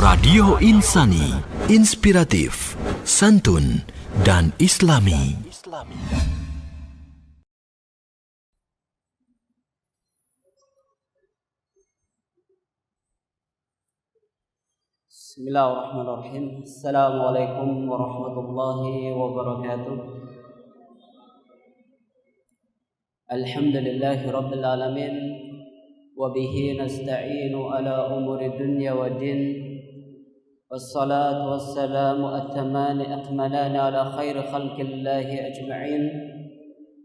Radio Insani, inspiratif, santun, dan islami. Bismillahirrahmanirrahim. Assalamualaikum warahmatullahi wabarakatuh. Alhamdulillahi rabbil alamin. Wabihi nasta'inu ala umuri dunya wa din. Wassalatu wassalamu attamani akmalani ala khairi khalqillahi ajma'in.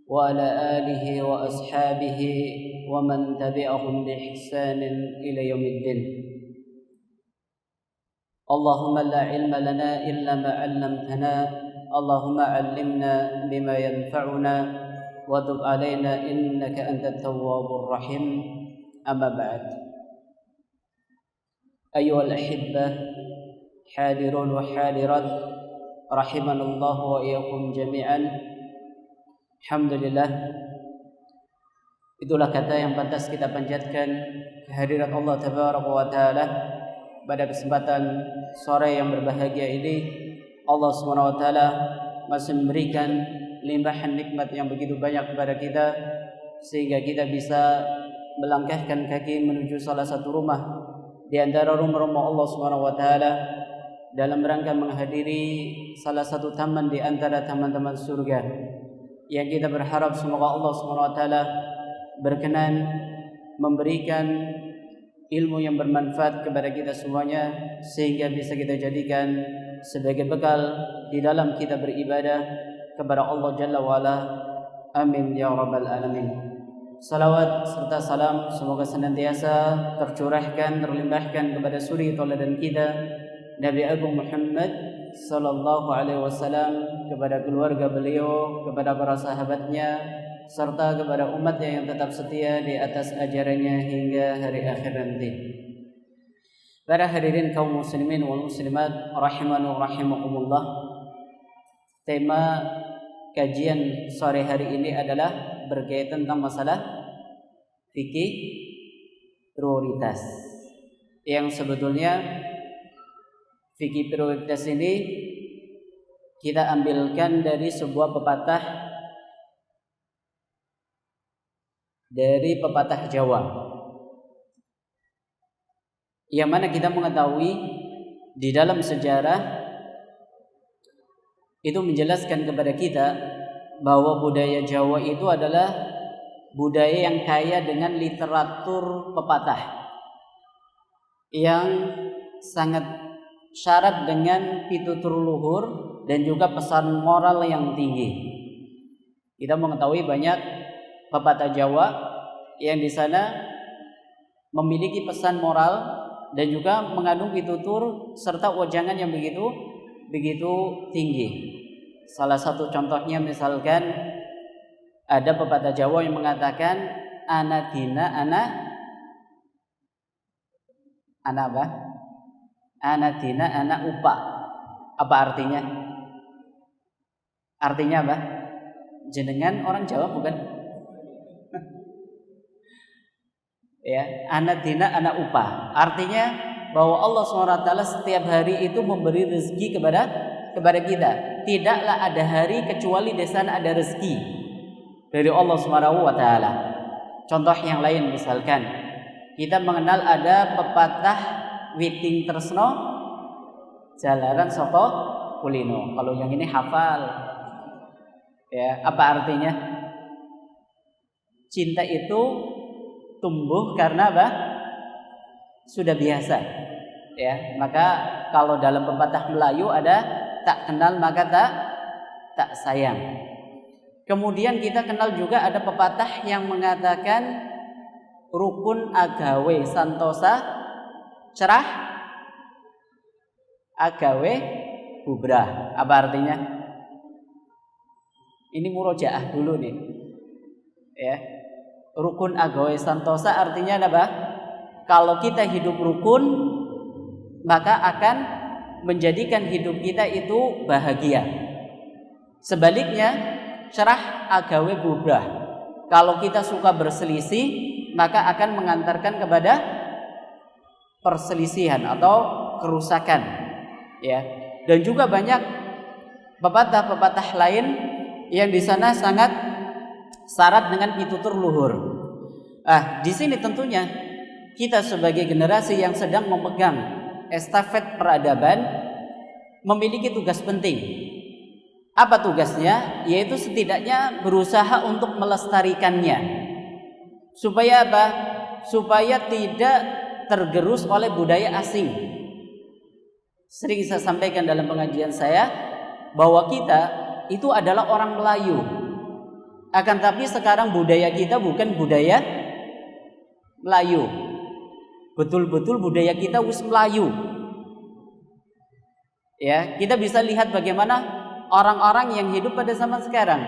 Wa ala alihi wa ashabihi wa man tabi'ahum bi ihsanin ila yaumiddin. Allahumma la ilma lana illa ma 'allamtana. Allahumma 'allimna bima yanfa'una wa tub 'alaina innaka antat tawwabur rahim. Amma ba'd. Ayyuhal ahibbah, hadirun wa hadirat, rahimanallahu wa iyyakum jami'an. Alhamdulillah, itulah kata yang pantas kita panjatkan kehadirat Allah tabaraka wa taala. Pada kesempatan sore yang berbahagia ini, Allah Subhanahu wa taala masih memberikan limpahan nikmat yang begitu banyak kepada kita, sehingga kita bisa melangkahkan kaki menuju salah satu rumah di antara rumah-rumah Allah Subhanahu wa taala dalam rangka menghadiri salah satu taman di antara taman-taman surga, yang kita berharap semoga Allah Subhanahu wa taala berkenan memberikan ilmu yang bermanfaat kepada kita semuanya, sehingga bisa kita jadikan sebagai bekal di dalam kita beribadah kepada Allah Jalla wa'ala. Amin ya rabbal alamin. Salawat serta salam semoga senantiasa tercurahkan, terlimpahkan kepada suri tauladan kita Nabi Agung Muhammad sallallahu alaihi wasallam, kepada keluarga beliau, kepada para sahabatnya, serta kepada umatnya yang tetap setia di atas ajarannya hingga hari akhir nanti. Para hadirin kaum muslimin wal muslimat rahimanu rahimakumullah. Tema kajian sore hari ini adalah berkaitan tentang masalah fikih prioritas. Yang sebetulnya fikih prioritas ini kita ambilkan dari sebuah pepatah Jawa, yang mana kita mengetahui di dalam sejarah itu menjelaskan kepada kita bahwa budaya Jawa itu adalah budaya yang kaya dengan literatur pepatah yang sangat syarat dengan pitutur luhur dan juga pesan moral yang tinggi. Kita mengetahui banyak pepatah Jawa yang di sana memiliki pesan moral dan juga mengandung pitutur serta wejangan yang begitu tinggi. Salah satu contohnya misalkan ada pepatah Jawa yang mengatakan ana dina ana apa? Ana dina ana upa. Apa artinya? Artinya apa? Jenengan orang Jawa bukan? Ya, ana dina ana upah. Artinya bahwa Allah SWT setiap hari itu memberi rezeki kepada kita. Tidaklah ada hari kecuali di sana ada rezeki dari Allah SWT. Contoh yang lain misalkan kita mengenal ada pepatah witing tresno jalaran saka kulino. Kalau yang ini hafal. Ya, apa artinya? Cinta itu tumbuh karena apa? Sudah biasa. Ya, maka kalau dalam pepatah Melayu ada tak kenal maka tak sayang. Kemudian kita kenal juga ada pepatah yang mengatakan rukun agawe santosa cerah agawe bubrah. Apa artinya? Ini murojaah dulu nih. Ya. Rukun agawe santosa artinya apa? Kalau kita hidup rukun, maka akan menjadikan hidup kita itu bahagia. Sebaliknya, cerah agawe bubrah. Kalau kita suka berselisih, maka akan mengantarkan kepada perselisihan atau kerusakan, ya. Dan juga banyak pepatah-pepatah lain yang di sana sangat syarat dengan pitutur luhur. Di sini tentunya kita sebagai generasi yang sedang memegang estafet peradaban memiliki tugas penting. Apa tugasnya? Yaitu setidaknya berusaha untuk melestarikannya. Supaya apa? Supaya tidak tergerus oleh budaya asing. Sering saya sampaikan dalam pengajian saya bahwa kita itu adalah orang Melayu. Akan tapi sekarang budaya kita bukan budaya Melayu. Betul-betul budaya kita wis Melayu. Ya, kita bisa lihat bagaimana orang-orang yang hidup pada zaman sekarang.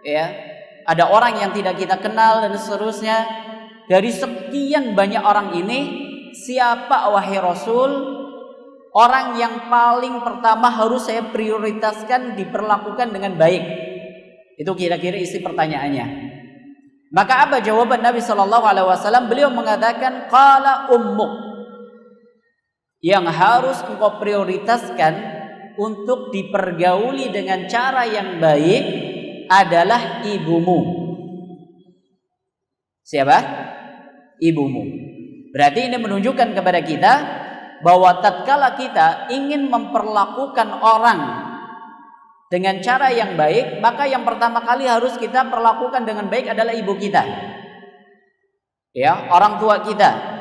Ya, ada orang yang tidak kita kenal dan seterusnya. Dari sekian banyak orang ini, siapa wahai Rasul, orang yang paling pertama harus saya prioritaskan diperlakukan dengan baik? Itu kira-kira isi pertanyaannya. Maka apa jawaban Nabi Shallallahu Alaihi Wasallam? Beliau mengatakan, qala ummuk. Yang harus engkau prioritaskan untuk dipergauli dengan cara yang baik adalah ibumu. Siapa? Ibumu. Berarti ini menunjukkan kepada kita bahwa tatkala kita ingin memperlakukan orang dengan cara yang baik, maka yang pertama kali harus kita perlakukan dengan baik adalah ibu kita. Ya, orang tua kita.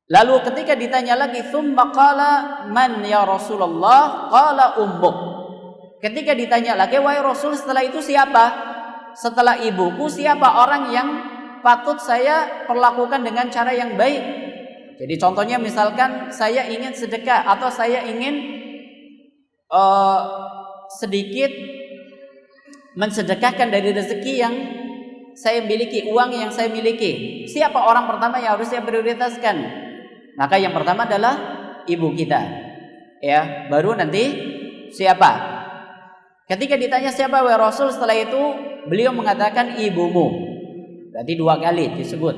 Lalu ketika ditanya lagi, tsumma qala man ya Rasulullah? Qala ummuk. Ketika ditanya lagi, wahai Rasul, setelah itu siapa? Setelah ibuku siapa orang yang patut saya perlakukan dengan cara yang baik? Jadi contohnya misalkan saya ingin sedekah atau saya ingin sedikit mensedekahkan dari rezeki yang saya miliki, uang yang saya miliki. Siapa orang pertama yang harus saya prioritaskan? Maka yang pertama adalah ibu kita. Ya, baru nanti siapa? Ketika ditanya siapa wahai Rasul, setelah itu beliau mengatakan ibumu. Berarti 2 kali disebut.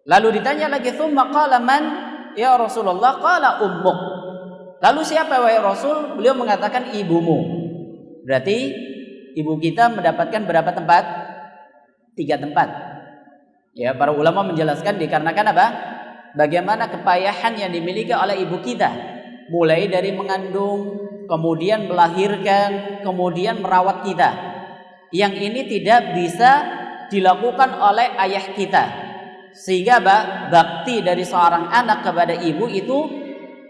Lalu ditanya lagi, tsumma qala man ya Rasulullah? Qala ummuk. Lalu siapa wahai Rasul? Beliau mengatakan ibumu. Berarti ibu kita mendapatkan berapa tempat? 3 tempat. Ya, para ulama menjelaskan dikarenakan apa? Bagaimana kepayahan yang dimiliki oleh ibu kita, mulai dari mengandung, kemudian melahirkan, kemudian merawat kita. Yang ini tidak bisa dilakukan oleh ayah kita. Sehingga bakti dari seorang anak kepada ibu itu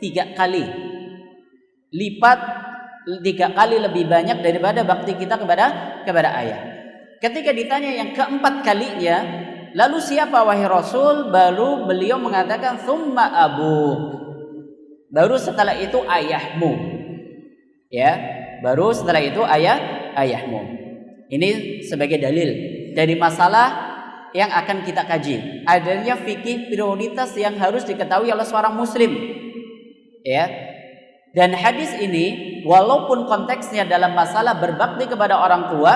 3 kali lipat, 3 kali lebih banyak daripada bakti kita kepada ayah. Ketika ditanya yang keempat kalinya, lalu siapa wahai Rasul? Baru beliau mengatakan tsumma abuk. Baru setelah itu ayahmu. Ya, baru setelah itu ayahmu. Ini sebagai dalil dari masalah yang akan kita kaji. Adanya fikih prioritas yang harus diketahui oleh seorang muslim. Ya. Dan hadis ini walaupun konteksnya dalam masalah berbakti kepada orang tua,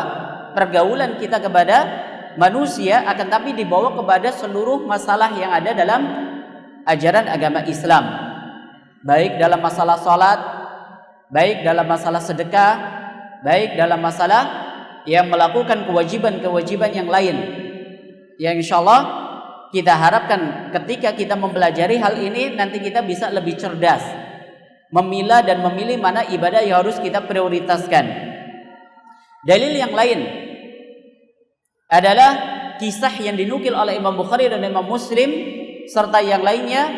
pergaulan kita kepada manusia, akan tapi dibawa kepada seluruh masalah yang ada dalam ajaran agama Islam. Baik dalam masalah salat, baik dalam masalah sedekah, baik dalam masalah yang melakukan kewajiban-kewajiban yang lain. Yang insyaallah kita harapkan ketika kita mempelajari hal ini, nanti kita bisa lebih cerdas memilah dan memilih mana ibadah yang harus kita prioritaskan. Dalil yang lain adalah kisah yang dinukil oleh Imam Bukhari dan Imam Muslim serta yang lainnya,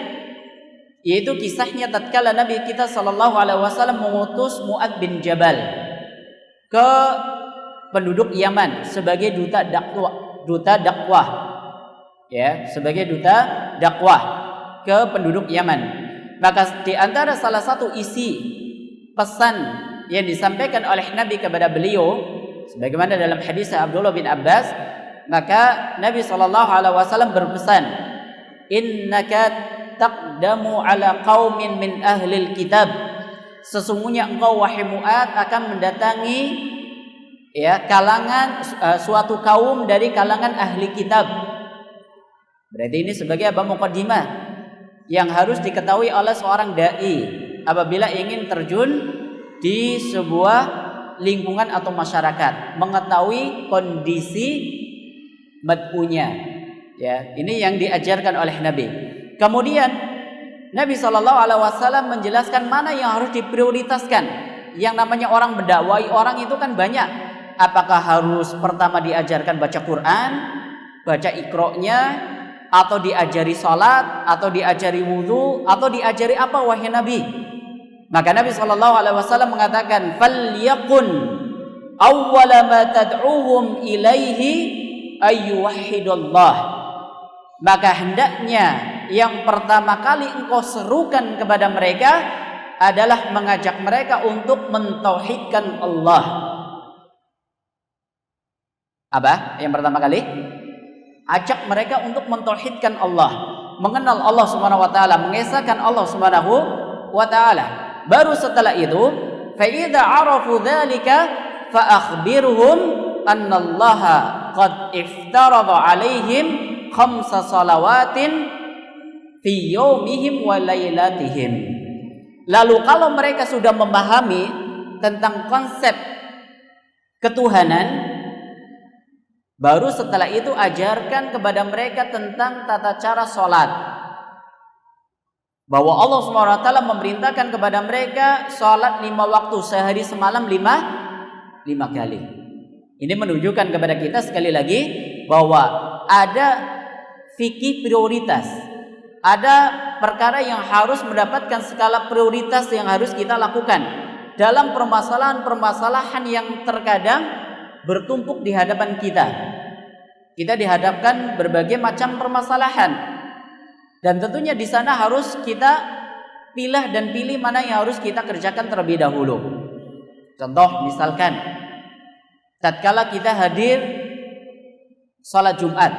yaitu kisahnya tatkala Nabi kita sallallahu alaihi wasallam mengutus Mu'adz bin Jabal ke penduduk Yaman sebagai duta dakwah. Ya, sebagai duta dakwah ke penduduk Yaman. Maka di antara salah satu isi pesan yang disampaikan oleh Nabi kepada beliau, sebagaimana dalam hadis Abdullah bin Abbas, maka Nabi SAW berpesan, innaka taqdamu ala qaumin min ahlil kitab. Sesungguhnya engkau wahai Mu'adz akan mendatangi kalangan suatu kaum dari kalangan ahli kitab. Berarti ini sebagai apa? Muqaddimah. yang harus diketahui oleh seorang dai apabila ingin terjun di sebuah lingkungan atau masyarakat, mengetahui kondisi mad'unya. Ya, ini yang diajarkan oleh Nabi. Kemudian Nabi SAW menjelaskan mana yang harus diprioritaskan. Yang namanya orang mendakwai orang itu kan banyak. Apakah harus pertama diajarkan baca Quran, baca Iqra-nya, atau diajari salat, atau diajari wudu, atau diajari apa wahai Nabi? Maka Nabi SAW mengatakan, "Falyakun awwala ma tad'uhum ilaihi ayyuwahhidullah." Maka hendaknya yang pertama kali engkau serukan kepada mereka adalah mengajak mereka untuk mentauhidkan Allah. Apa? Yang pertama kali? Ajak mereka untuk mentauhidkan Allah, mengenal Allah Subhanahu wa taala, mengesahkan Allah Subhanahu wa taala. Baru setelah itu, fa idza arafu dzalika fa akhbirhum annallaha qad iftarada alaihim khamsa salawatin fi yaumihim wa lailatihim. Lalu kalau mereka sudah memahami tentang konsep ketuhanan, baru setelah itu ajarkan kepada mereka tentang tata cara sholat. Bahwa Allah SWT memerintahkan kepada mereka sholat 5 waktu sehari semalam 5 kali. Ini menunjukkan kepada kita sekali lagi bahwa ada fikih prioritas. Ada perkara yang harus mendapatkan skala prioritas yang harus kita lakukan dalam permasalahan-permasalahan yang terkadang bertumpuk di hadapan kita. Kita dihadapkan berbagai macam permasalahan, dan tentunya di sana harus kita pilih mana yang harus kita kerjakan terlebih dahulu. Contoh misalkan, tatkala kita hadir salat Jumat,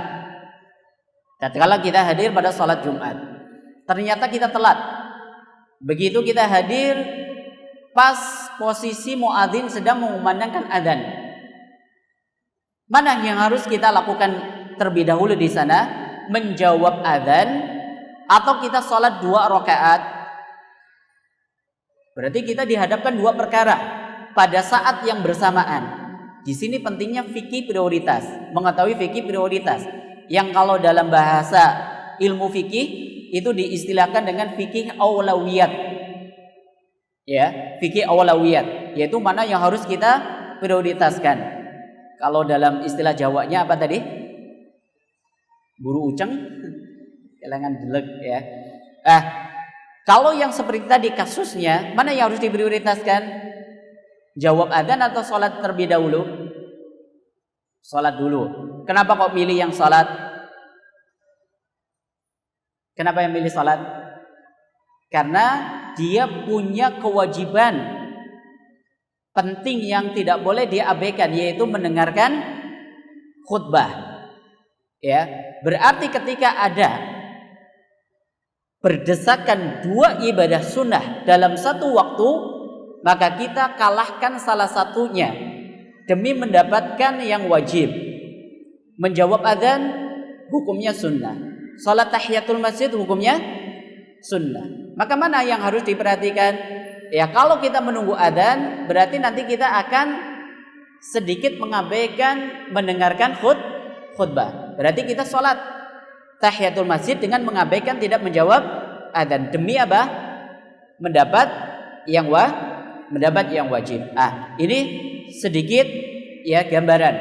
pada salat Jumat, ternyata kita telat. Begitu kita hadir pas posisi muadzin sedang mengumandangkan adzan, mana yang harus kita lakukan terlebih dahulu di sana? Menjawab adzan atau kita sholat 2 rakaat? Berarti kita dihadapkan 2 perkara pada saat yang bersamaan. Di sini pentingnya fikih prioritas, mengetahui fikih prioritas. Yang kalau dalam bahasa ilmu fikih itu diistilahkan dengan fikih aulawiyat. Ya, fikih aulawiyat, yaitu mana yang harus kita prioritaskan. Kalau dalam istilah Jawanya apa tadi? Buru uceng, kelangan delek ya. Kalau yang seperti tadi kasusnya, mana yang harus diprioritaskan? Jawab adzan atau sholat terlebih dahulu? Sholat dulu. Kenapa kok milih yang sholat? Kenapa yang milih sholat? Karena dia punya kewajiban penting yang tidak boleh diabaikan, yaitu mendengarkan khutbah. Ya, berarti ketika ada berdesakan 2 ibadah sunnah dalam satu waktu, maka kita kalahkan salah satunya demi mendapatkan yang wajib. Menjawab adzan hukumnya sunnah, salat tahiyatul masjid hukumnya sunnah. Maka mana yang harus diperhatikan? Ya, kalau kita menunggu adzan, berarti nanti kita akan sedikit mengabaikan mendengarkan khutbah. Berarti kita sholat tahiyatul masjid dengan mengabaikan tidak menjawab adzan. Demi apa? Mendapat yang wajib. Ini sedikit ya gambaran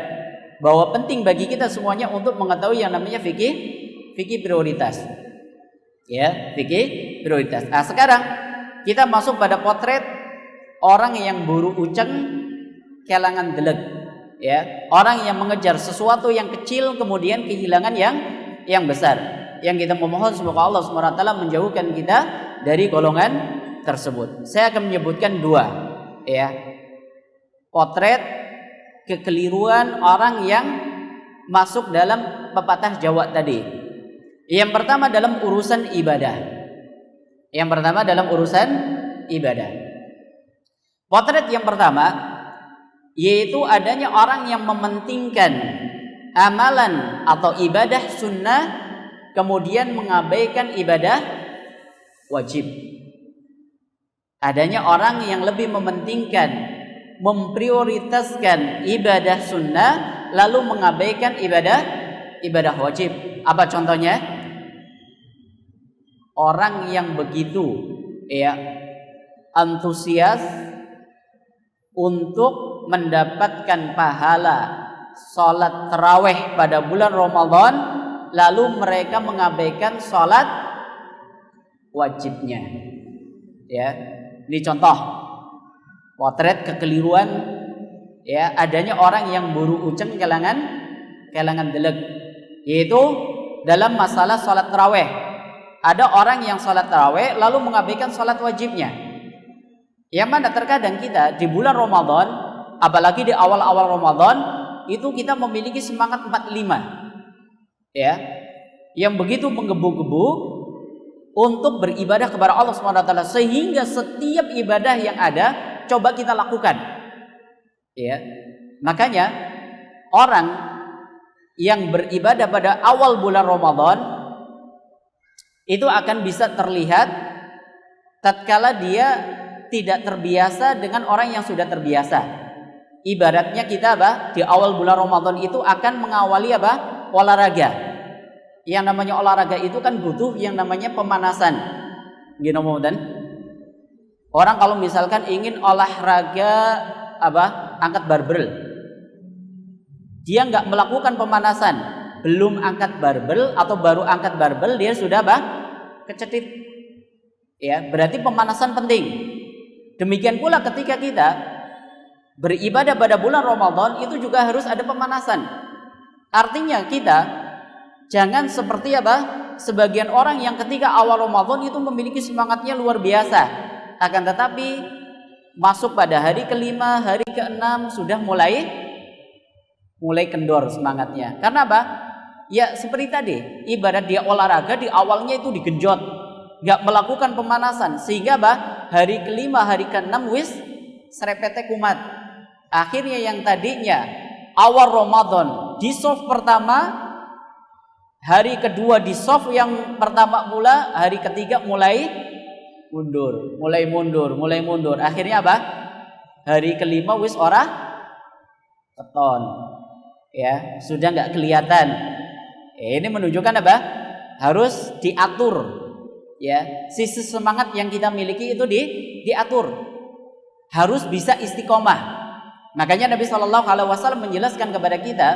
bahwa penting bagi kita semuanya untuk mengetahui yang namanya fikih prioritas. Ya, fikih prioritas. Sekarang kita masuk pada potret orang yang buru uceng, kelangan delek, ya, orang yang mengejar sesuatu yang kecil kemudian kehilangan yang besar. Yang kita memohon semoga Allah SWT menjauhkan kita dari golongan tersebut. Saya akan menyebutkan 2, ya, potret kekeliruan orang yang masuk dalam pepatah Jawa tadi. Yang pertama dalam urusan ibadah. Potret yang pertama yaitu adanya orang yang mementingkan amalan atau ibadah sunnah kemudian mengabaikan ibadah wajib. Adanya orang yang lebih mementingkan, memprioritaskan ibadah sunnah lalu mengabaikan ibadah wajib. Apa contohnya? Orang yang begitu antusias untuk mendapatkan pahala sholat tarawih pada bulan Ramadan, lalu mereka mengabaikan sholat wajibnya. Ini contoh potret kekeliruan adanya orang yang buru uceng kelangan deleg, yaitu dalam masalah sholat tarawih. Ada orang yang sholat tarawih lalu mengabaikan sholat wajibnya. Yang mana terkadang kita di bulan Ramadan, apalagi di awal-awal Ramadan, itu kita memiliki semangat 45 yang begitu menggebu-gebu untuk beribadah kepada Allah SWT, sehingga setiap ibadah yang ada coba kita lakukan. Makanya orang yang beribadah pada awal bulan Ramadan itu akan bisa terlihat tatkala dia tidak terbiasa dengan orang yang sudah terbiasa. Ibaratnya kita di awal bulan Ramadan itu akan mengawali olahraga. Yang namanya olahraga itu kan butuh yang namanya pemanasan. Orang kalau misalkan ingin olahraga angkat barbel, dia nggak melakukan pemanasan, belum angkat barbel atau baru angkat barbel dia sudah kecetit. Berarti pemanasan penting. Demikian pula ketika kita beribadah pada bulan Ramadan itu juga harus ada pemanasan. Artinya kita jangan seperti sebagian orang yang ketika awal Ramadan itu memiliki semangatnya luar biasa, akan tetapi masuk pada hari kelima, hari keenam sudah mulai kendor semangatnya. Karena ya seperti tadi, ibarat dia olahraga di awalnya itu digenjot, nggak melakukan pemanasan, sehingga hari kelima, hari keenam wis serepete kumat. Akhirnya yang tadinya awal Ramadan di soft pertama, hari kedua di soft yang pertama pula, hari ketiga mulai mundur. Akhirnya hari kelima wis ora keton. Sudah nggak kelihatan. Ini menunjukkan harus diatur. Sisi semangat yang kita miliki itu diatur. Harus bisa istiqomah. Makanya Nabi SAW menjelaskan kepada kita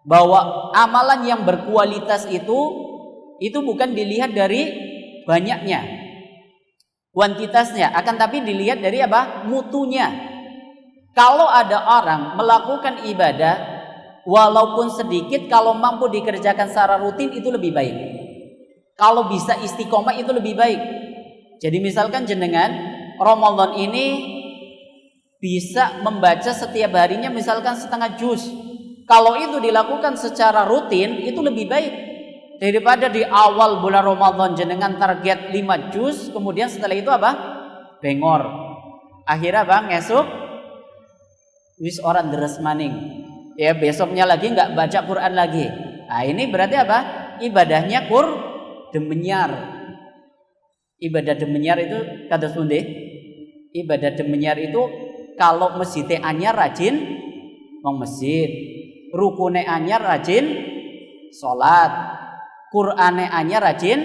bahwa amalan yang berkualitas itu bukan dilihat dari banyaknya, kuantitasnya, akan tapi dilihat dari mutunya. Kalau ada orang melakukan ibadah walaupun sedikit, kalau mampu dikerjakan secara rutin itu lebih baik. Kalau bisa istiqomah itu lebih baik. Jadi misalkan jenengan Ramadan ini bisa membaca setiap harinya misalkan setengah juz. Kalau itu dilakukan secara rutin itu lebih baik daripada di awal bulan Ramadan jenengan target 5 juz, kemudian setelah itu bengor. Akhirnya ngesuk wis orang deres maning. Besoknya lagi nggak baca Quran lagi. Nah, ini berarti ibadahnya demenyar. Ibadah demenyar itu kata sunde. Ibadah demenyar itu kalau masjidnya anyar rajin wong masjid, rukune anyar rajin sholat, Qur'ane anyar rajin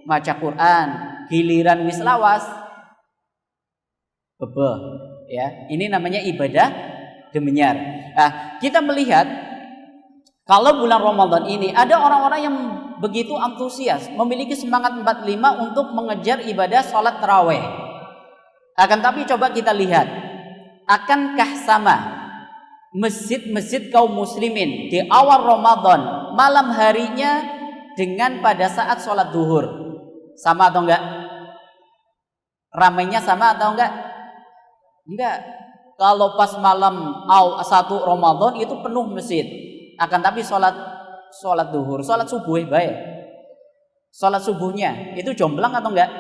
maca Quran, giliran wis lawas bebeh. Ini namanya ibadah demenyar. Nah, kita melihat kalau bulan Ramadan ini ada orang-orang yang begitu antusias, memiliki semangat 45 untuk mengejar ibadah sholat tarawih. Akan tapi coba kita lihat, akankah sama masjid-masjid kaum muslimin di awal Ramadan malam harinya dengan pada saat sholat duhur? Sama atau enggak? Ramainya sama atau enggak? Enggak. Kalau pas malam 1 Ramadan itu penuh masjid. Akan tapi sholat duhur, sholat subuh baik. Sholat subuhnya itu jomblang atau enggak?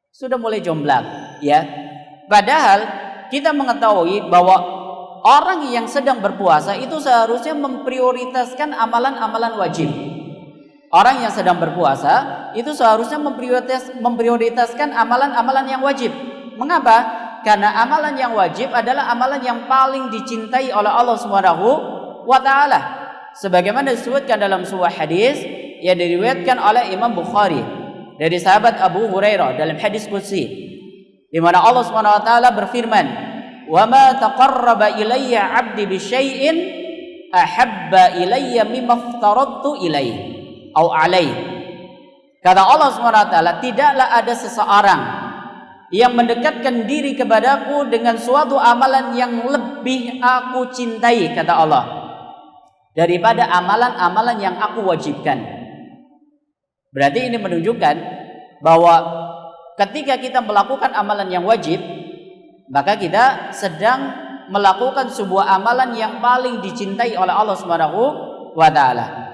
Sudah mulai jomblang, Padahal kita mengetahui bahwa orang yang sedang berpuasa itu seharusnya memprioritaskan amalan-amalan wajib. Orang yang sedang berpuasa itu seharusnya memprioritaskan amalan-amalan yang wajib. Mengapa? Karena amalan yang wajib adalah amalan yang paling dicintai oleh Allah Subhanahu wa taala. Sebagaimana disebutkan dalam sebuah hadis yang diriwayatkan oleh Imam Bukhari dari sahabat Abu Hurairah dalam hadis qudsi, di mana Allah Subhanahu wa taala berfirman, "Wa ma taqarraba ilayya 'abdi bi syai'in ahabba ilayya mimma aftaradtu ilaihi." Kata Allah SWT, tidaklah ada seseorang yang mendekatkan diri kepadaku dengan suatu amalan yang lebih aku cintai, kata Allah, daripada amalan-amalan yang aku wajibkan. Berarti ini menunjukkan bahwa ketika kita melakukan amalan yang wajib, maka kita sedang melakukan sebuah amalan yang paling dicintai oleh Allah Subhanahu wa taala.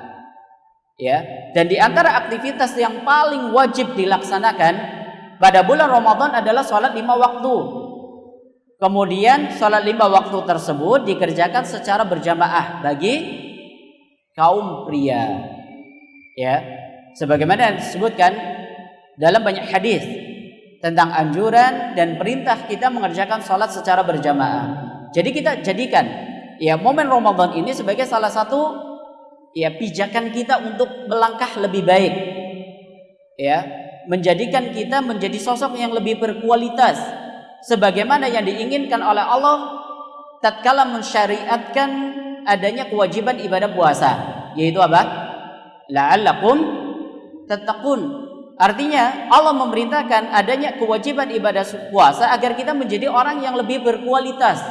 Ya, dan di antara aktivitas yang paling wajib dilaksanakan pada bulan Ramadan adalah sholat 5 waktu. Kemudian sholat 5 waktu tersebut dikerjakan secara berjamaah bagi kaum pria. Ya, sebagaimana disebutkan dalam banyak hadis tentang anjuran dan perintah kita mengerjakan sholat secara berjamaah. Jadi kita jadikan ya momen Ramadan ini sebagai salah satu ya pijakan kita untuk melangkah lebih baik, ya, menjadikan kita menjadi sosok yang lebih berkualitas sebagaimana yang diinginkan oleh Allah tatkala mensyariatkan adanya kewajiban ibadah puasa, yaitu apa? La'allakum tattaqun. Artinya Allah memerintahkan adanya kewajiban ibadah puasa agar kita menjadi orang yang lebih berkualitas.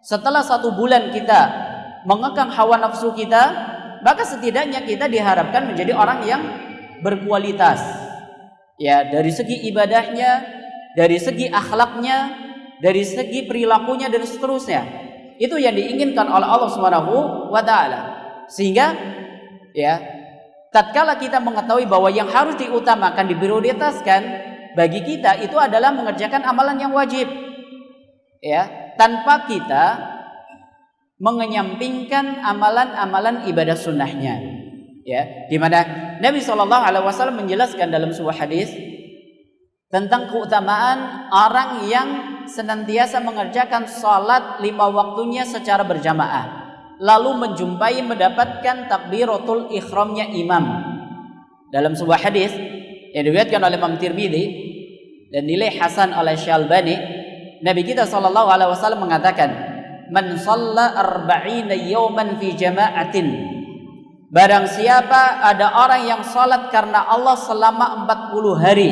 Setelah 1 bulan kita mengekang hawa nafsu kita, maka setidaknya kita diharapkan menjadi orang yang berkualitas. Ya, dari segi ibadahnya, dari segi akhlaknya, dari segi perilakunya dan seterusnya. Itu yang diinginkan oleh Allah Subhanahu wa taala. Sehingga ya, tatkala kita mengetahui bahwa yang harus diutamakan, diprioritaskan bagi kita itu adalah mengerjakan amalan yang wajib. Ya, tanpa kita mengenyampingkan amalan-amalan ibadah sunnahnya, ya, di mana Nabi SAW menjelaskan dalam sebuah hadis tentang keutamaan orang yang senantiasa mengerjakan salat 5 waktunya secara berjamaah, lalu menjumpai mendapatkan takbiratul ihramnya imam. Dalam sebuah hadis yang diriwayatkan oleh Imam Tirmidzi dan nilai hasan oleh Syalbani, Nabi kita SAW mengatakan, "Man shalla 40 yawman fi jama'atin." Barang siapa ada orang yang salat karena Allah selama 40 hari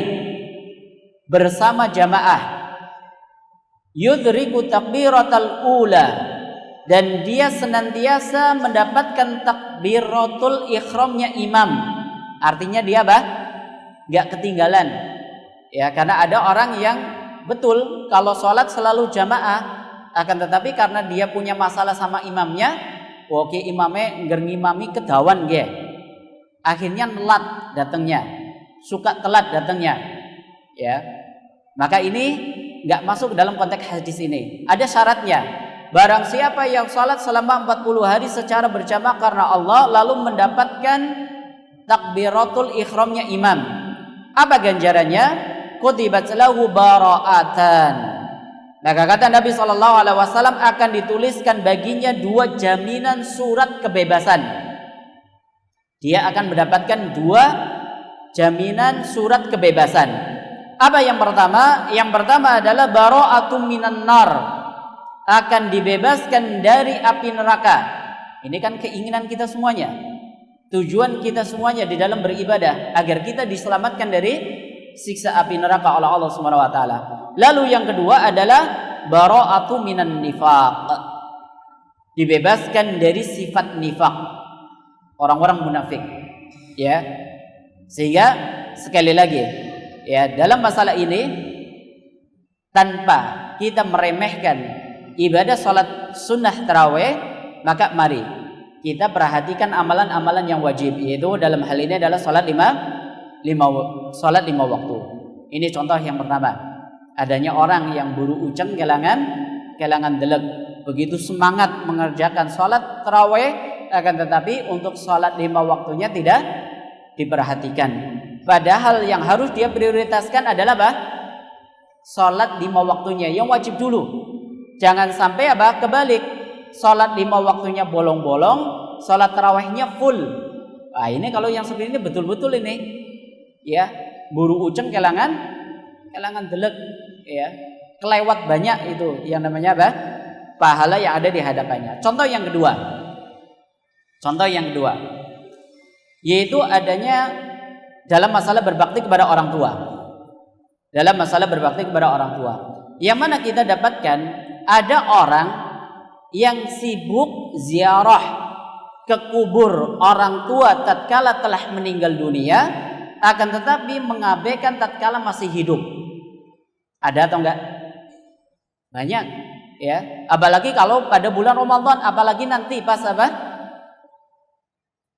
bersama jamaah, yudriku takbiratul ula, dan dia senantiasa mendapatkan takbiratul ihramnya imam. Artinya dia apa? Gak ketinggalan. Ya, karena ada orang yang betul kalau salat selalu jamaah, akan tetapi karena dia punya masalah sama imamnya, oke, imamnya ngimami kedawan ge, akhirnya telat datangnya, suka telat datangnya, ya, maka ini nggak masuk dalam konteks hadis ini. Ada syaratnya. Barang siapa yang salat selama 40 hari secara berjamaah karena Allah, lalu mendapatkan takbiratul ihramnya imam, apa ganjarannya? Kutibat lahu bara'atan. Maka kata Nabi SAW akan dituliskan baginya 2 jaminan surat kebebasan. Dia akan mendapatkan 2 jaminan surat kebebasan. Apa yang pertama? Yang pertama adalah bara'atum minan nar, akan dibebaskan dari api neraka. Ini kan keinginan kita semuanya, tujuan kita semuanya di dalam beribadah agar kita diselamatkan dari siksa api neraka oleh Allah Subhanahu wa taala. Lalu yang kedua adalah bara'atu minan nifaq, dibebaskan dari sifat nifaq, orang-orang munafik, ya. Sehingga sekali lagi, ya, dalam masalah ini tanpa kita meremehkan ibadah salat sunnah tarawih, maka mari kita perhatikan amalan-amalan yang wajib, yaitu dalam hal ini adalah salat 5 waktu. Ini contoh yang pertama. Adanya orang yang buru uceng kelangan delek, begitu semangat mengerjakan salat tarawih, akan tetapi untuk salat 5 waktunya diperhatikan. Padahal yang harus dia prioritaskan adalah apa? Sholat 5 waktunya yang wajib dulu. Jangan sampai apa? Kebalik. Sholat 5 waktunya bolong-bolong, sholat tarawihnya full. Nah, ini kalau yang seperti ini betul-betul ini ya, buru uceng kelangan delek ya. Kelewat banyak itu yang namanya apa? Pahala yang ada di hadapannya. Contoh yang kedua. Yaitu adanya dalam masalah berbakti kepada orang tua. Yang mana kita dapatkan ada orang yang sibuk ziarah ke kubur orang tua tatkala telah meninggal dunia, akan tetapi mengabaikan tatkala masih hidup. Ada atau enggak? Banyak ya. Apalagi kalau pada bulan Ramadan, apalagi nanti pas apa?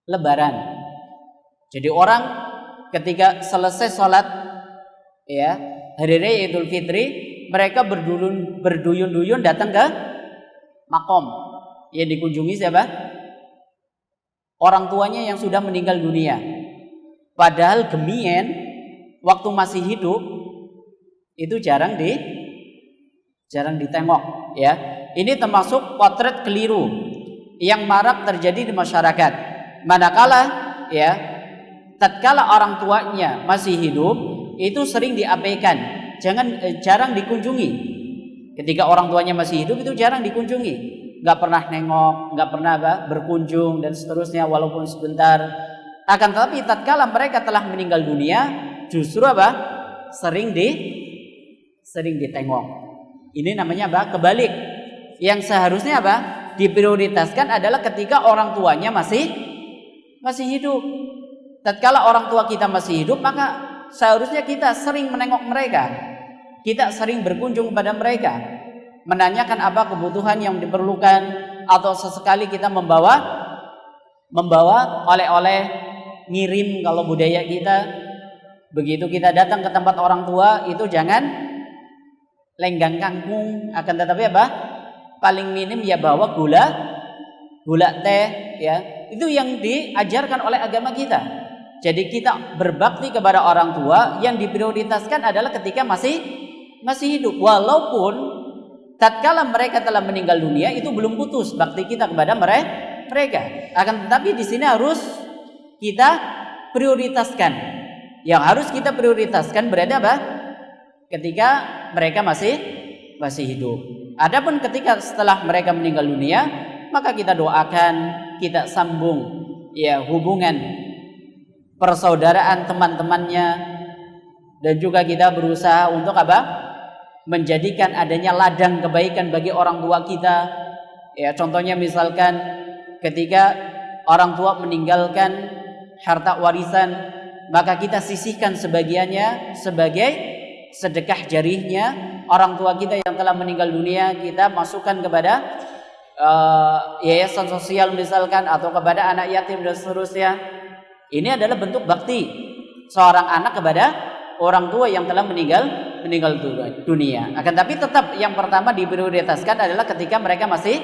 Lebaran. Jadi orang ketika selesai sholat ya, hari raya Idul Fitri, mereka berduyun-duyun datang ke makom. Yang dikunjungi siapa? Orang tuanya yang sudah meninggal dunia. Padahal gemien waktu masih hidup itu jarang ditengok ya. Ini termasuk potret keliru yang marak terjadi di masyarakat. Manakala ya, tatkala orang tuanya masih hidup itu sering diabaikan, jarang dikunjungi. Ketika orang tuanya masih hidup itu jarang dikunjungi, nggak pernah nengok, nggak pernah berkunjung dan seterusnya walaupun sebentar. Akan tetapi tatkala mereka telah meninggal dunia justru apa? Sering ditengok. Ini namanya apa? Kebalik. Yang seharusnya apa? Diprioritaskan adalah ketika orang tuanya masih hidup. Tatkala orang tua kita masih hidup, maka seharusnya kita sering menengok mereka. Kita sering berkunjung kepada mereka, menanyakan apa kebutuhan yang diperlukan, atau sesekali kita membawa oleh-oleh, ngirim kalau budaya kita. Begitu kita datang ke tempat orang tua itu jangan lenggang kangkung, akan tetapi apa? Paling minim ya bawa gula teh ya. Itu yang diajarkan oleh agama kita. Jadi kita berbakti kepada orang tua yang diprioritaskan adalah ketika masih hidup. Walaupun tatkala mereka telah meninggal dunia itu belum putus bakti kita kepada mereka. Akan tetapi di sini harus kita prioritaskan. Yang harus kita prioritaskan berarti apa? Ketika mereka masih hidup. Adapun ketika setelah mereka meninggal dunia, maka kita doakan, kita sambung ya hubungan persaudaraan teman-temannya, dan juga kita berusaha untuk apa? Menjadikan adanya ladang kebaikan bagi orang tua kita. Ya, contohnya misalkan ketika orang tua meninggalkan harta warisan, maka kita sisihkan sebagiannya sebagai sedekah jarihnya. Orang tua kita yang telah meninggal dunia kita masukkan kepada yayasan sosial misalkan, atau kepada anak yatim dan seterusnya. Ini adalah bentuk bakti seorang anak kepada orang tua yang telah meninggal dunia. Akan tapi tetap yang pertama diprioritaskan adalah ketika mereka masih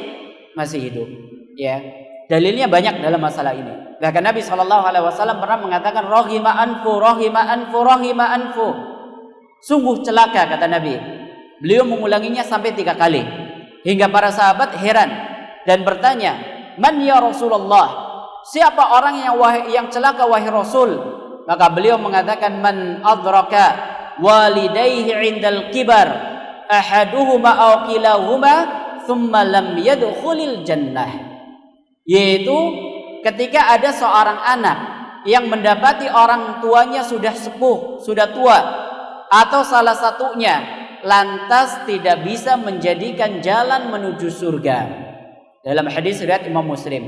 hidup. Ya, dalilnya banyak dalam masalah ini. Bahkan Nabi SAW pernah mengatakan rahima anfu. Sungguh celaka, kata Nabi. Beliau mengulanginya sampai 3 kali, hingga para sahabat heran dan bertanya, man ya Rasulullah, siapa orang yang celaka wahai Rasul? Maka beliau mengatakan, man adraka walidayhi indal kibar ahaduhuma aw kilahuma thumma lam yadkhulil jannah. Yaitu ketika ada seorang anak yang mendapati orang tuanya sudah sepuh, sudah tua, atau salah satunya lantas tidak bisa menjadikan jalan menuju surga. Dalam hadis riwayat Imam Muslim.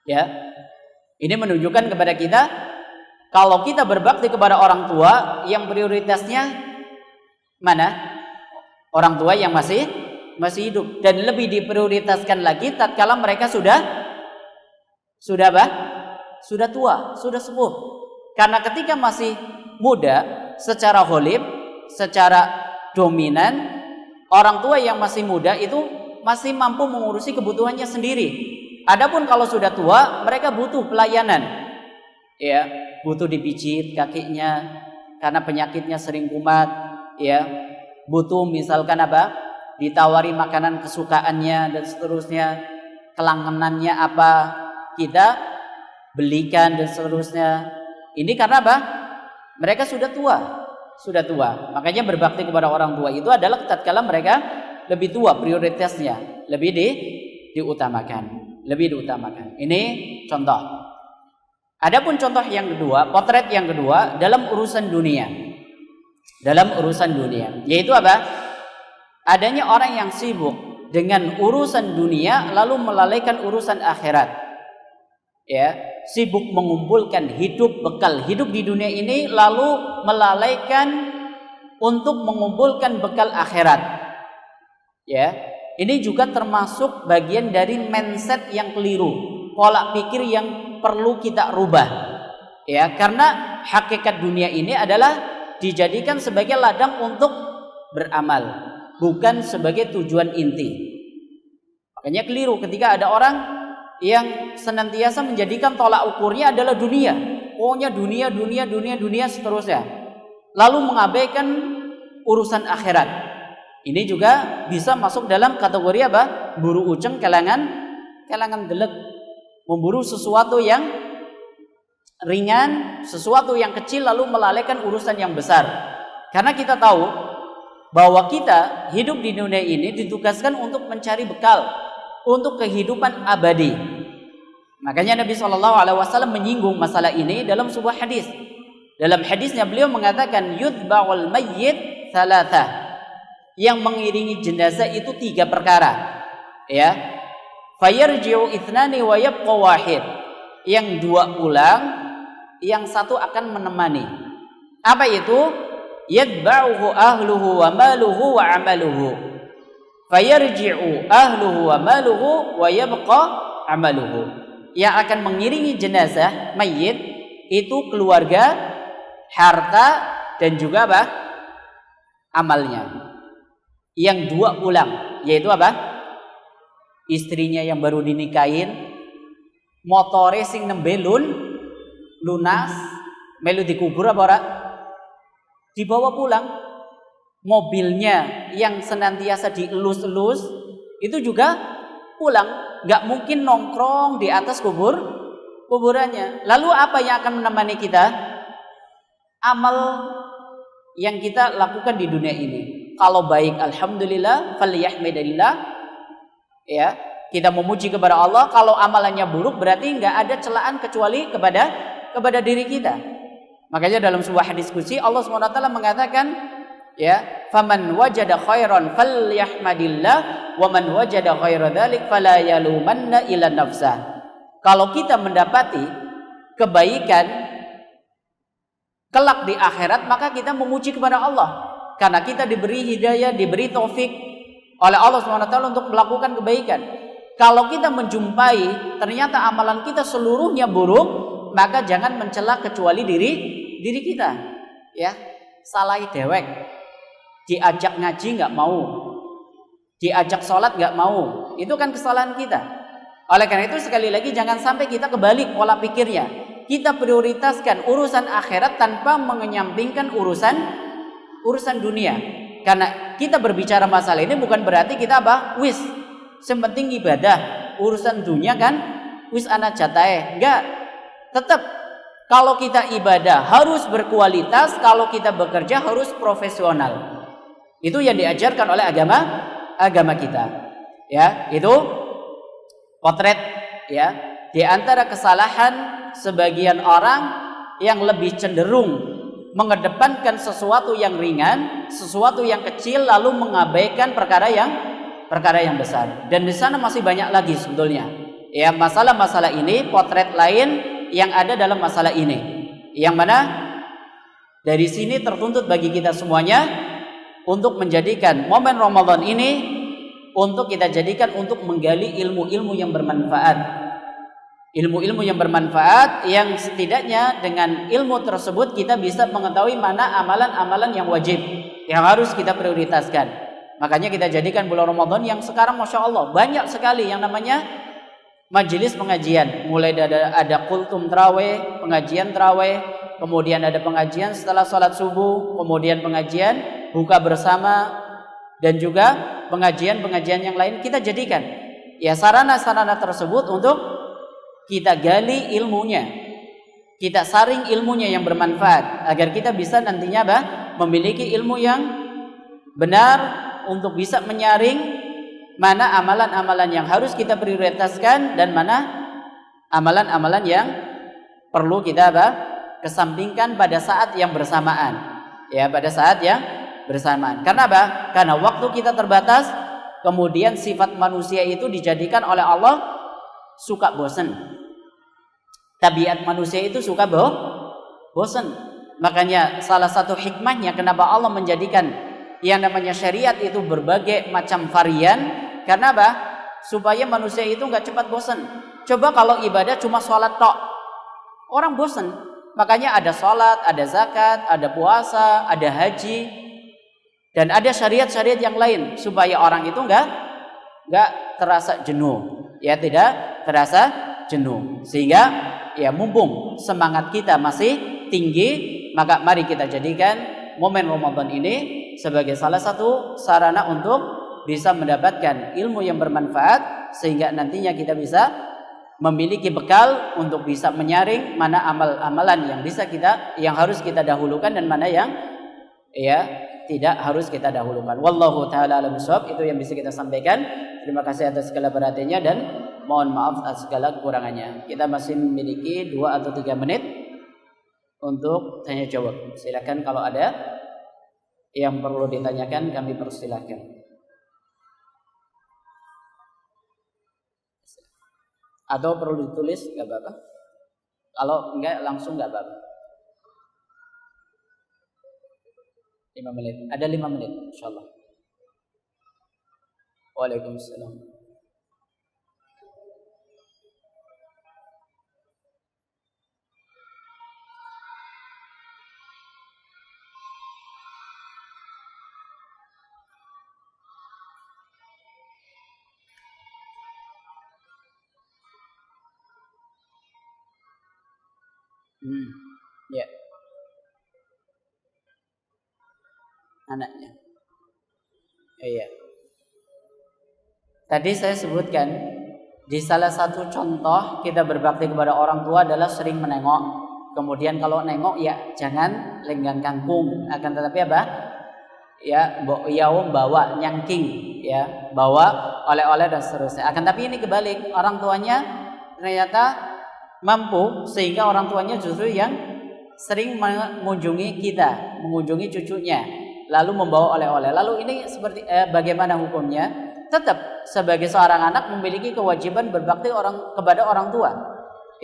Ya. Ini menunjukkan kepada kita kalau kita berbakti kepada orang tua, yang prioritasnya mana? Orang tua yang masih hidup, dan lebih diprioritaskan lagi tatkala mereka sudah apa? Sudah tua, sudah sepuh. Karena ketika masih muda, secara ghalib, secara dominan, orang tua yang masih muda itu masih mampu mengurusi kebutuhannya sendiri. Adapun kalau sudah tua, mereka butuh pelayanan. ya, butuh dipijit kakinya karena penyakitnya sering kumat, ya, butuh misalkan ditawari makanan kesukaannya dan seterusnya, kelangenannya apa kita belikan dan seterusnya. Ini karena mereka sudah tua. Makanya berbakti kepada orang tua itu adalah tatkala mereka lebih tua, prioritasnya lebih diutamakan. Ini contoh. Adapun contoh yang kedua, potret yang kedua dalam urusan dunia. Yaitu adanya orang yang sibuk dengan urusan dunia lalu melalaikan urusan akhirat. Ya, sibuk mengumpulkan bekal hidup di dunia ini lalu melalaikan untuk mengumpulkan bekal akhirat. Ya, ini juga termasuk bagian dari mindset yang keliru, pola pikir yang perlu kita rubah. Ya, karena hakikat dunia ini adalah dijadikan sebagai ladang untuk beramal, bukan sebagai tujuan inti. Makanya keliru ketika ada orang yang senantiasa menjadikan tolak ukurnya adalah dunia. Pokoknya dunia seterusnya. Lalu mengabaikan urusan akhirat. Ini juga bisa masuk dalam kategori buru uceng kelangan delek. Memburu sesuatu yang ringan, sesuatu yang kecil lalu melalaikan urusan yang besar. Karena kita tahu bahwa kita hidup di dunia ini ditugaskan untuk mencari bekal untuk kehidupan abadi. Makanya Nabi SAW menyinggung masalah ini dalam sebuah hadis. Dalam hadisnya beliau mengatakan yudba'ul mayyit thalatha. Yang mengiringi jenazah itu 3 perkara. Ya. Fayarji'u ithnani wa yabqa wahid. Yang 2 pulang, yang 1 akan menemani. Apa itu? Yadba'uhu ahluhu wa maluhu wa amaluhu. Fayarji'u ahluhu wa maluhu wa yabqa amaluhu. Yang akan mengiringi jenazah mayit itu keluarga, harta dan juga amalnya. Yang 2 pulang, yaitu istrinya yang baru dinikahin, motore sing nembe lunas, melu dikubur dibawa pulang. Mobilnya yang senantiasa dielus-elus itu juga pulang. Gak mungkin nongkrong di atas kuburannya. Lalu apa yang akan menemani kita? Amal yang kita lakukan di dunia ini. Kalau baik, alhamdulillah, falyahmidillah. Ya, kita memuji kepada Allah. Kalau amalannya buruk, berarti nggak ada celaan kecuali kepada diri kita. Makanya dalam sebuah hadis qudsi Allah SWT mengatakan, ya, faman wajada khairan falyahmadillah wa man wajada ghaira dzalik fala yalumanna illa nafsah. Kalau kita mendapati kebaikan kelak di akhirat, maka kita memuji kepada Allah. Karena kita diberi hidayah, diberi taufik oleh Allah SWT untuk melakukan kebaikan. Kalau kita menjumpai ternyata amalan kita seluruhnya buruk, maka jangan mencela kecuali diri kita. Ya, salahi dewek. Diajak ngaji nggak mau, diajak sholat nggak mau, itu kan kesalahan kita. Oleh karena itu sekali lagi jangan sampai kita kebalik pola pikirnya. Kita prioritaskan urusan akhirat tanpa mengenyampingkan urusan dunia. Karena kita berbicara masalah ini bukan berarti kita wis sepenting ibadah, urusan dunia kan wis anak jatahe. Enggak. Tetap kalau kita ibadah harus berkualitas, kalau kita bekerja harus profesional. Itu yang diajarkan oleh agama kita. Ya, itu potret ya di antara kesalahan sebagian orang yang lebih cenderung mengedepankan sesuatu yang ringan, sesuatu yang kecil lalu mengabaikan perkara yang besar. Dan di sana masih banyak lagi sebetulnya. Ya, masalah-masalah ini, potret lain yang ada dalam masalah ini. Yang mana dari sini tertuntut bagi kita semuanya untuk menjadikan momen Ramadan ini untuk kita jadikan untuk menggali ilmu-ilmu yang bermanfaat. Ilmu-ilmu yang bermanfaat yang setidaknya dengan ilmu tersebut kita bisa mengetahui mana amalan-amalan yang wajib yang harus kita prioritaskan. Makanya kita jadikan bulan Ramadan yang sekarang Masya Allah banyak sekali yang namanya majelis pengajian, mulai ada kultum tarawih, pengajian tarawih, kemudian ada pengajian setelah sholat subuh, kemudian pengajian buka bersama, dan juga pengajian-pengajian yang lain kita jadikan ya sarana-sarana tersebut untuk kita gali ilmunya, kita saring ilmunya yang bermanfaat agar kita bisa nantinya memiliki ilmu yang benar untuk bisa menyaring mana amalan-amalan yang harus kita prioritaskan dan mana amalan-amalan yang perlu kita kesampingkan pada saat yang bersamaan. Ya, pada saat yang bersamaan. Karena apa? Karena waktu kita terbatas, kemudian sifat manusia itu dijadikan oleh Allah suka bosan. Tabiat manusia itu suka bosan. Makanya salah satu hikmahnya kenapa Allah menjadikan yang namanya syariat itu berbagai macam varian. Karena apa? Supaya manusia itu nggak cepat bosan. Coba kalau ibadah cuma sholat tok, orang bosan. Makanya ada sholat, ada zakat, ada puasa, ada haji, dan ada syariat-syariat yang lain supaya orang itu nggak terasa jenuh, ya tidak terasa jenuh. Sehingga ya mumpung semangat kita masih tinggi, maka mari kita jadikan momen Ramadan ini sebagai salah satu sarana untuk bisa mendapatkan ilmu yang bermanfaat sehingga nantinya kita bisa memiliki bekal untuk bisa menyaring mana amal-amalan yang harus kita dahulukan dan mana yang ya tidak harus kita dahulukan. Wallahu taala alam bishawab. Itu yang bisa kita sampaikan. Terima kasih atas segala perhatiannya dan mohon maaf atas segala kekurangannya. Kita masih memiliki 2 atau 3 menit untuk tanya jawab. Silakan kalau ada yang perlu ditanyakan kami persilahkan. Atau perlu ditulis nggak apa-apa. Kalau enggak langsung nggak apa-apa. 5 menit. Ada 5 menit insyaallah. Waalaikumsalam. Ya. Anaknya. Iya. Tadi saya sebutkan di salah satu contoh kita berbakti kepada orang tua adalah sering menengok. Kemudian kalau nengok ya jangan lenggang kangkung, akan tetapi apa? Ya, bawa nyangking, ya, bawa oleh-oleh dan seterusnya. Akan tapi ini kebalik, orang tuanya ternyata mampu sehingga orang tuanya justru yang sering mengunjungi kita, mengunjungi cucunya, lalu membawa oleh-oleh. Lalu ini seperti bagaimana hukumnya? Tetap sebagai seorang anak memiliki kewajiban berbakti kepada orang tua.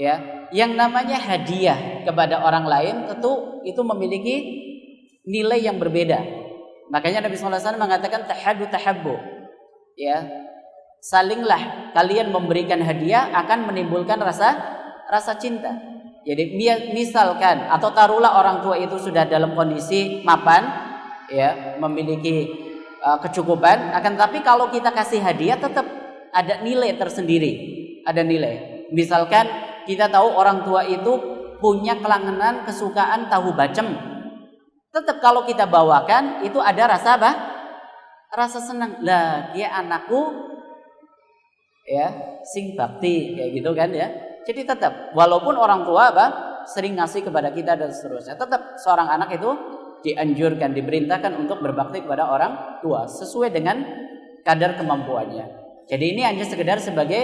Ya, yang namanya hadiah kepada orang lain tentu itu memiliki nilai yang berbeda. Makanya Nabi SAW mengatakan tahadu tahabbu. Ya, salinglah kalian memberikan hadiah akan menimbulkan rasa cinta. Jadi misalkan atau taruhlah orang tua itu sudah dalam kondisi mapan, ya, memiliki kecukupan, akan tapi kalau kita kasih hadiah tetap ada nilai tersendiri, ada nilai. Misalkan kita tahu orang tua itu punya kelangenan kesukaan tahu bacem, tetap kalau kita bawakan itu ada rasa apa? Rasa senang. Lah, dia anakku, ya, sing bakti kayak gitu kan ya. Jadi tetap walaupun orang tua sering ngasih kepada kita dan seterusnya, tetap seorang anak itu dianjurkan, diperintahkan untuk berbakti kepada orang tua sesuai dengan kadar kemampuannya. Jadi ini hanya sekedar sebagai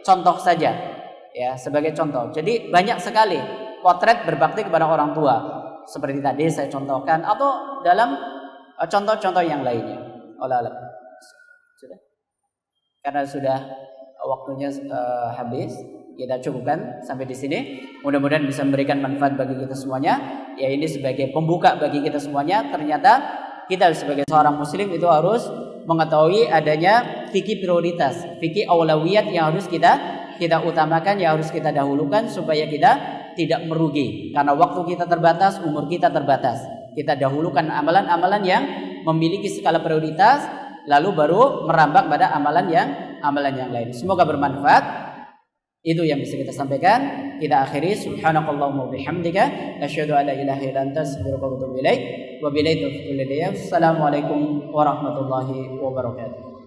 contoh saja, ya, sebagai contoh. Jadi banyak sekali potret berbakti kepada orang tua seperti tadi saya contohkan atau dalam contoh-contoh yang lainnya. Olah. Sudah? Karena sudah waktunya habis. Kita cukupkan sampai di sini. Mudah-mudahan bisa memberikan manfaat bagi kita semuanya. Ya, ini sebagai pembuka bagi kita semuanya. Ternyata kita sebagai seorang muslim itu harus mengetahui adanya fikih prioritas, fikih aulawiyat yang harus kita utamakan, yang harus kita dahulukan supaya kita tidak merugi. Karena waktu kita terbatas, umur kita terbatas. Kita dahulukan amalan-amalan yang memiliki skala prioritas, lalu baru merambah pada amalan yang lain. Semoga bermanfaat. Itu yang bisa kita sampaikan. Kita akhiri, subhanakallahumma bihamdika asyhadu an la ilaha illa anta astaghfiruka wa atubu ilaik. Wabillahi taufiq wal hidayah. Assalamualaikum warahmatullahi wabarakatuh.